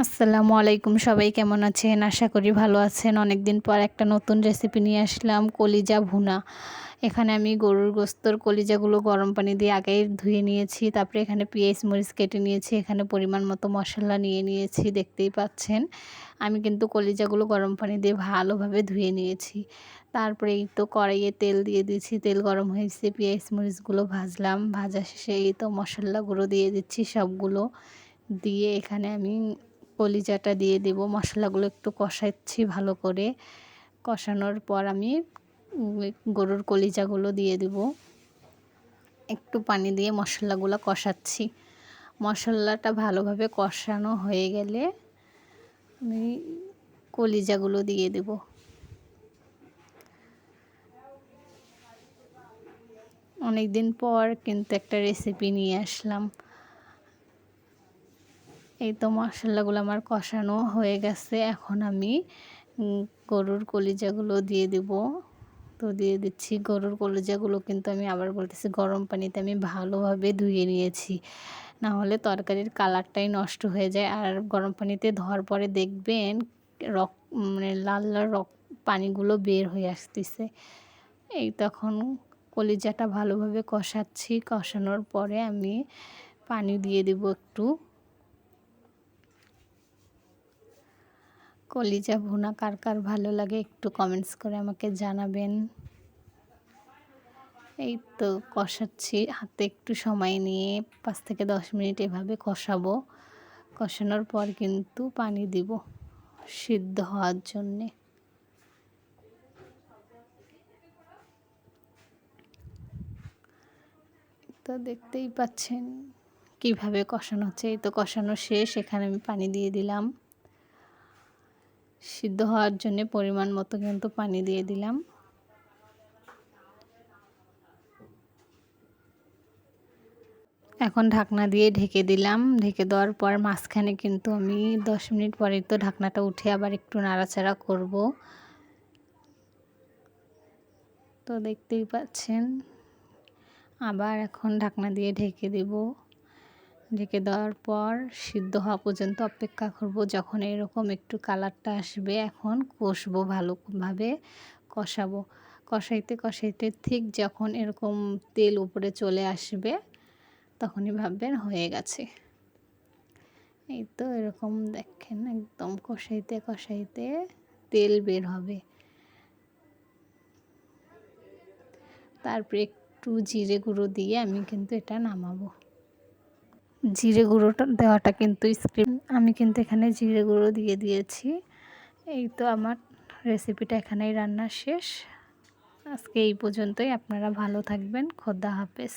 আসসালামু আলাইকুম, সবাই কেমন আছেন? আশা করি ভালো আছেন। অনেকদিন পর একটা নতুন রেসিপি নিয়ে আসলাম, কলিজা ভুনা। এখানে আমি গরুর গোস্তর কলিজাগুলো গরম পানি দিয়ে আগেই ধুয়ে নিয়েছি। তারপরে এখানে পেঁয়াজ মরিচ কেটে নিয়েছি। এখানে পরিমাণ মতো মশলা নিয়ে নিয়েছি, দেখতেই পাচ্ছেন। আমি কিন্তু কলিজাগুলো গরম পানি দিয়ে ভালোভাবে ধুয়ে নিয়েছি। তারপরে এই তো কড়াইয়ে তেল দিয়ে দিয়েছি, তেল গরম হয়েছে, পেঁয়াজ মরিচগুলো ভাজলাম। ভাজা শেষে এই তো মশলাগুলো দিয়ে দিচ্ছি সবগুলো। দিয়ে এখানে আমি কলিজাটা দিয়ে দেব। মশলাগুলো একটু কষাচ্ছি ভালো করে। কষানোর পর আমি গরুর কলিজাগুলো দিয়ে দেব। একটু পানি দিয়ে মশলাগুলো কষাচ্ছি। মশলাটা ভালোভাবে কষানো হয়ে গেলে আমি কলিজাগুলো দিয়ে দেব। অনেক দিন পর কিন্তু একটা রেসিপি নিয়ে আসলাম। এই তো মশলাগুলো আমার কষানো হয়ে গেছে। এখন আমি গরুর কলিজাগুলো দিয়ে দেব। তো দিয়ে দিচ্ছি। গরুর কলিজাগুলো কিন্তু আমি আবার বলতেছি, গরম পানিতে আমি ভালোভাবে ধুয়ে নিয়েছি, না হলে তরকারির কালারটাই নষ্ট হয়ে যায়। আর গরম পানিতে ধোয়ার পরে দেখবেন মানে লাল লাল পানিগুলো বের হয়ে আসতেছে। এই তখন কলিজাটা ভালোভাবে কষাচ্ছি। কষানোর পরে আমি পানি দিয়ে দেব একটু। কলিজা ভুনা কার কার ভালো লাগে একটু কমেন্টস করে আমাকে জানাবেন। এই তো কষাচ্ছি, হাতে একটু সময় নিয়ে 5 থেকে 10 মিনিট এভাবে কষাবো। কষানোর পর কিন্তু পানি দিব সিদ্ধ হওয়ার জন্যে। তো দেখতেই পাচ্ছেন কিভাবে কষানো হচ্ছে। এই তো কষানো শেষ, এখানে আমি পানি দিয়ে দিলাম। সিদ্ধ হওয়ার জন্য পরিমাণ মতো কিন্তু পানি দিয়ে দিলাম। এখন ঢাকনা দিয়ে ঢেকে দিলাম। ঢেকে দেওয়ার পর মাঝখানে কিন্তু আমি 10 মিনিট পরে তো ঢাকনাটা উঠে আবার একটু নাড়াচাড়া করব। তো দেখতেই পাচ্ছেন, আবার এখন ঢাকনা দিয়ে ঢেকে দেব। ঢেকে দেওয়ার পর সিদ্ধ হওয়া পর্যন্ত অপেক্ষা করব। যখন এরকম একটু কালারটা আসবে, এখন কষবো, ভালোভাবে কষাবো। কষাইতে কষাইতে ঠিক যখন এরকম তেল উপরে চলে আসবে, তখনই ভাববেন হয়ে গেছে। এই তো এরকম দেখেন, একদম কষাইতে কষাইতে তেল বের হবে। তারপরে একটু জিরে গুঁড়ো দিয়ে আমি কিন্তু এটা নামাবো। জিরে গুঁড়োটা দেওয়াটা কিন্তু স্ক্রিপ্ট, আমি কিন্তু এখানে জিরে গুঁড়ো দিয়ে দিয়েছি। এই তো আমার রেসিপিটা এখানেই রান্না শেষ। আজকে এই পর্যন্তই। আপনারা ভালো থাকবেন। খোদা হাফেজ।